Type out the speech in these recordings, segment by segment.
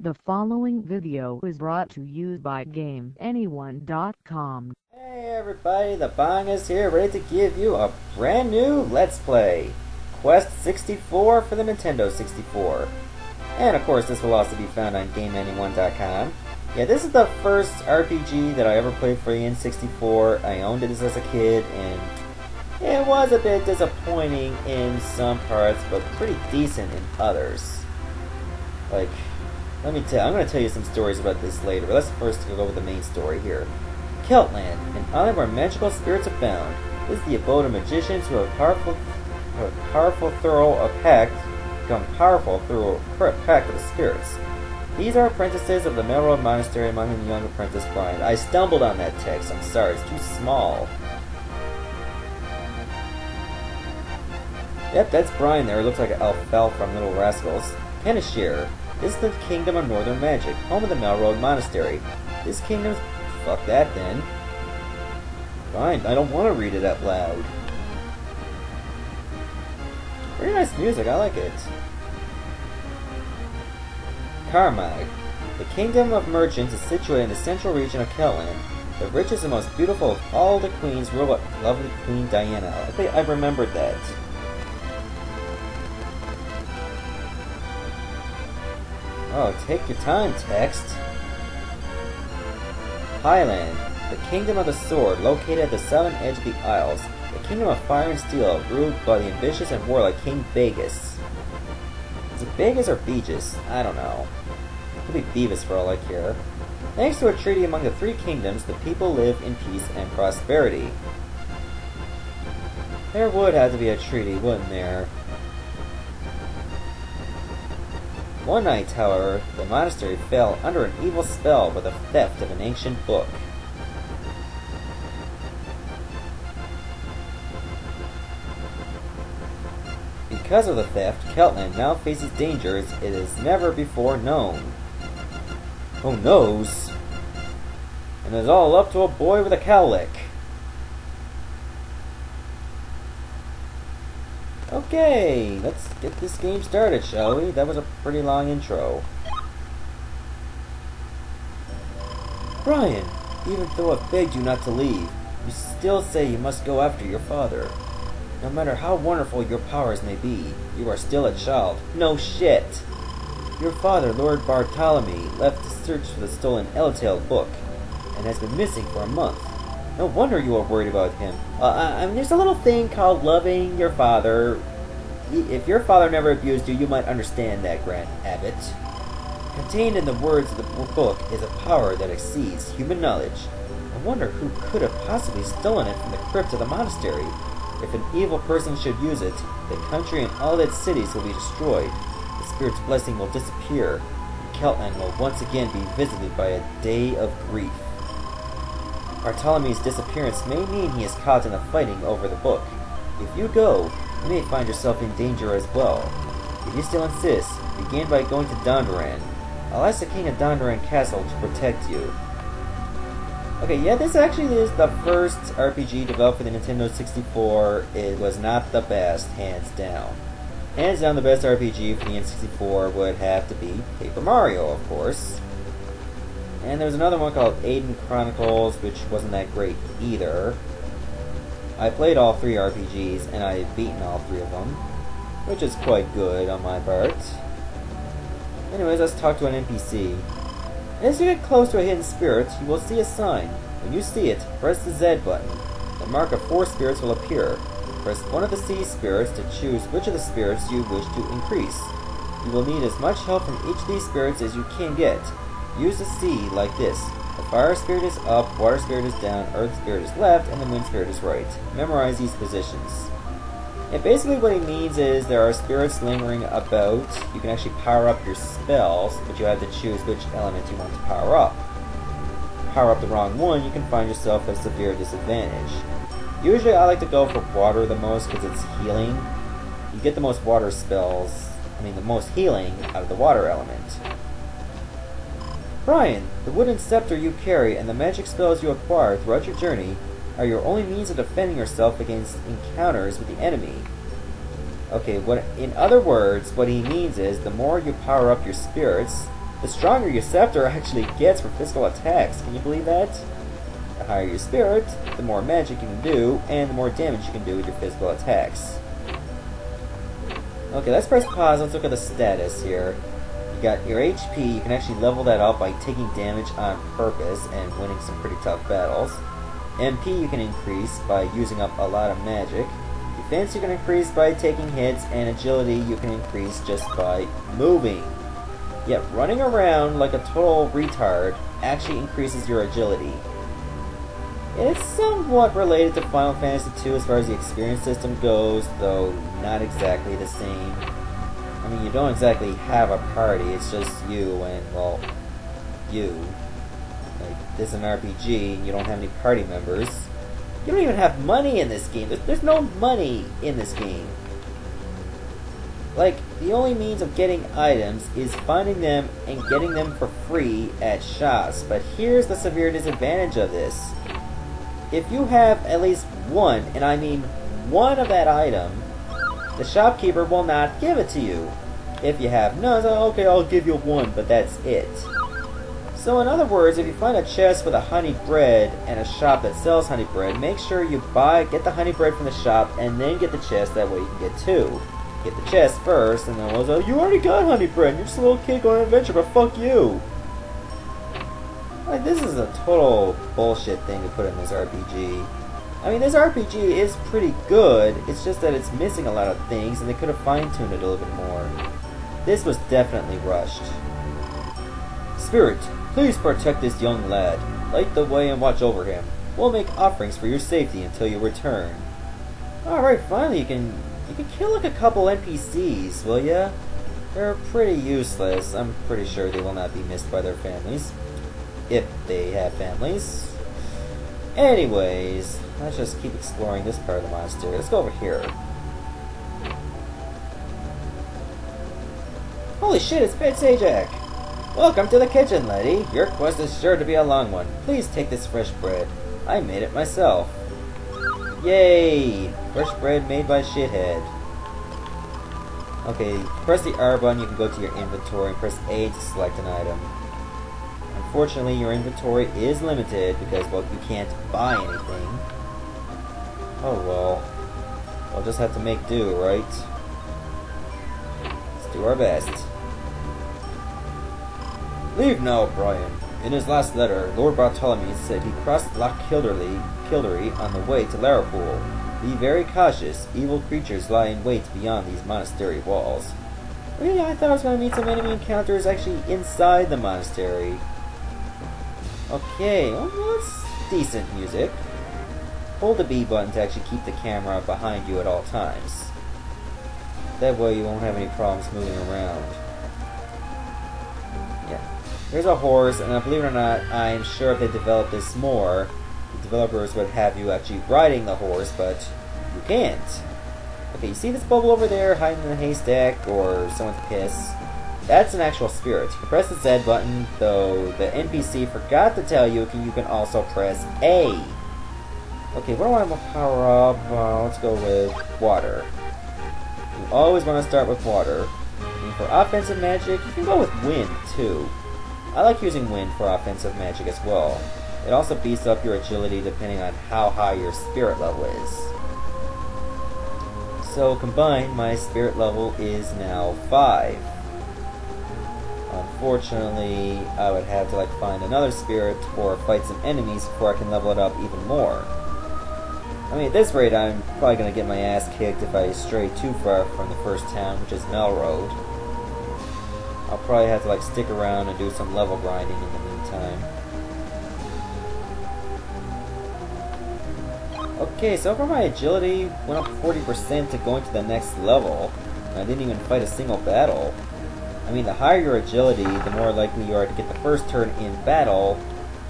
The following video is brought to you by GameAnyone.com. Hey everybody, the Bong is here, ready to give you a brand new Let's Play. Quest 64 for the Nintendo 64. And of course this will also be found on GameAnyone.com. Yeah, this is the first RPG that I ever played for the N64. I owned it as a kid, and it was a bit disappointing in some parts, but pretty decent in others. Like, I'm going to tell you some stories about this later, but let's first go with the main story here. Celtland, an island where magical spirits abound, is the abode of magicians who have become powerful through a pact with the spirits. These are apprentices of the Melrose Monastery, among them the young apprentice Brian. I stumbled on that text, I'm sorry, it's too small. Yep, that's Brian there, it looks like an elf from Little Rascals. Kenishir. This is the kingdom of northern magic, home of the Melrose Monastery. This kingdom's... fuck that then. Fine, I don't want to read it out loud. Very nice music, I like it. Carmag. The kingdom of merchants is situated in the central region of Celtland. The richest and most beautiful of all the queens rule by lovely Queen Diana. I think I remembered that. Oh, take your time, text. Highland, the kingdom of the sword, located at the southern edge of the Isles. The kingdom of fire and steel, ruled by the ambitious and warlike King Begus. Is it Begus or Begus? I don't know. It could be Beavis for all I care. Thanks to a treaty among the three kingdoms, the people live in peace and prosperity. There would have to be a treaty, wouldn't there? One night, however, the monastery fell under an evil spell by the theft of an ancient book. Because of the theft, Celtland now faces dangers it has never before known. Oh noes! And it's all up to a boy with a cowlick. Okay, let's get this game started, shall we? That was a pretty long intro. Brian, even though I begged you not to leave, you still say you must go after your father. No matter how wonderful your powers may be, you are still a child. No shit! Your father, Lord Bartholomew, left to search for the stolen Eltail book, and has been missing for a month. No wonder you are worried about him. I mean, there's a little thing called loving your father. If your father never abused you, you might understand that, Grand Abbot. Contained in the words of the book is a power that exceeds human knowledge. I wonder who could have possibly stolen it from the crypt of the monastery. If an evil person should use it, the country and all its cities will be destroyed. The spirit's blessing will disappear, and Celtland will once again be visited by a day of grief. Bartholomew's disappearance may mean he is caught in a fighting over the book. If you go, you may find yourself in danger as well. If you still insist, begin by going to Dondoran. I'll ask the king of Dondoran Castle to protect you. Okay, yeah, this actually is the first RPG developed for the Nintendo 64. It was not the best, hands down. Hands down, the best RPG for the N64 would have to be Paper Mario, of course. And there was another one called Aiden Chronicles, which wasn't that great either. I played all three RPGs, and I've beaten all three of them, which is quite good on my part. Anyways, let's talk to an NPC. As you get close to a hidden spirit, you will see a sign. When you see it, press the Z button. The mark of 4 spirits will appear. Press one of the C spirits to choose which of the spirits you wish to increase. You will need as much help from each of these spirits as you can get. Use the C like this. The fire spirit is up, water spirit is down, earth spirit is left, and the wind spirit is right. Memorize these positions. And basically what it means is there are spirits lingering about. You can actually power up your spells, but you have to choose which element you want to power up. Power up the wrong one, you can find yourself at a severe disadvantage. Usually I like to go for water the most because it's healing. You get the most water spells, the most healing out of the water element. Brian, the wooden scepter you carry and the magic spells you acquire throughout your journey are your only means of defending yourself against encounters with the enemy. Okay, in other words, what he means is the more you power up your spirits, the stronger your scepter actually gets for physical attacks. Can you believe that? The higher your spirit, the more magic you can do, and the more damage you can do with your physical attacks. Okay, let's press pause. Let's look at the status here. You got your HP. You can actually level that up by taking damage on purpose and winning some pretty tough battles. MP you can increase by using up a lot of magic. Defense you can increase by taking hits, and agility you can increase just by moving. Yet running around like a total retard actually increases your agility. It's somewhat related to Final Fantasy II as far as the experience system goes, though not exactly the same. I mean, you don't exactly have a party, it's just you and, well, you. Like, this is an RPG, and you don't have any party members. You don't even have money in this game. There's no money in this game. Like, the only means of getting items is finding them and getting them for free at shops. But here's the severe disadvantage of this. If you have at least one, and I mean one of that item, the shopkeeper will not give it to you. If you have none, so okay, I'll give you one, but that's it. So in other words, if you find a chest with a honey bread and a shop that sells honey bread, make sure you get the honey bread from the shop and then get the chest, that way you can get two. Get the chest first, and then we'll say, you already got honey bread, you're just a little kid going on an adventure, but fuck you. Like, this is a total bullshit thing to put in this RPG. I mean, this RPG is pretty good, it's just that it's missing a lot of things, and they could have fine-tuned it a little bit more. This was definitely rushed. Spirit, please protect this young lad. Light the way and watch over him. We'll make offerings for your safety until you return. Alright, finally you can kill like a couple NPCs, will ya? They're pretty useless. I'm pretty sure they will not be missed by their families. If they have families. Anyways, let's just keep exploring this part of the monastery. Let's go over here. Holy shit, it's Pit Sajak! Welcome to the kitchen, laddie. Your quest is sure to be a long one. Please take this fresh bread. I made it myself. Yay! Fresh bread made by Shithead. Okay, press the R button, you can go to your inventory and press A to select an item. Unfortunately, your inventory is limited because, well, you can't buy anything. Oh well. We'll just have to make do, right? Let's do our best. Leave now, Brian. In his last letter, Lord Bartholomew said he crossed Loch Kildare on the way to Larapool. Be very cautious. Evil creatures lie in wait beyond these monastery walls. Really, I thought I was going to meet some enemy encounters actually inside the monastery. Okay, well, that's decent music. Hold the B button to actually keep the camera behind you at all times. That way you won't have any problems moving around. Yeah. There's a horse, and believe it or not, I'm sure if they developed this more, the developers would have you actually riding the horse, but you can't. Okay, you see this bubble over there hiding in the haystack, or someone's piss? That's an actual spirit. You can press the Z button, though the NPC forgot to tell you you can also press A. Okay, what do I want to power up? Let's go with water. You always want to start with water. And for offensive magic, you can go with wind, too. I like using wind for offensive magic as well. It also beefs up your agility depending on how high your spirit level is. So combined, my spirit level is now 5. Unfortunately, I would have to find another spirit or fight some enemies before I can level it up even more. I mean, at this rate, I'm probably going to get my ass kicked if I stray too far from the first town, which is Melroad. I'll probably have to stick around and do some level grinding in the meantime. Okay, so far my agility went up 40% to going to the next level. And I didn't even fight a single battle. I mean, the higher your agility, the more likely you are to get the first turn in battle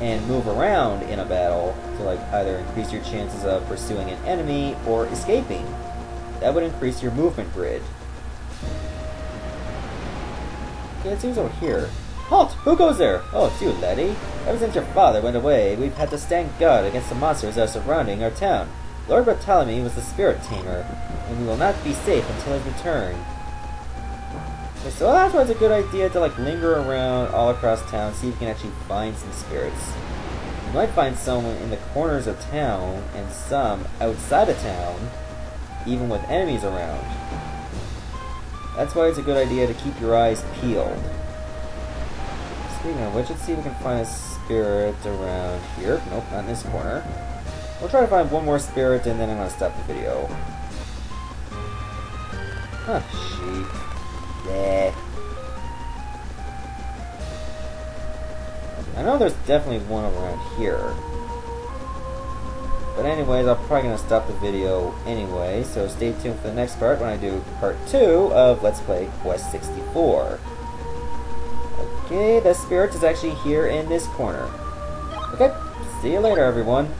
and move around in a battle to either increase your chances of pursuing an enemy or escaping. That would increase your movement grid. Okay, it seems over here. Halt! Who goes there? Oh, it's you, laddie. Ever since your father went away, we've had to stand guard against the monsters that are surrounding our town. Lord Bartholomew was the spirit tamer, and we will not be safe until his return. So that's why it's a good idea to like linger around all across town, see if you can actually find some spirits. You might find some in the corners of town, and some outside of town, even with enemies around. That's why it's a good idea to keep your eyes peeled. Speaking of which, let's see if we can find a spirit around here. Nope, not in this corner. We'll try to find one more spirit, and then I'm going to stop the video. Huh, sheep. Yeah. I know there's definitely one around here. But anyways, I'm probably going to stop the video anyway, so stay tuned for the next part when I do part 2 of Let's Play Quest 64. Okay, the spirit is actually here in this corner. Okay, see you later everyone.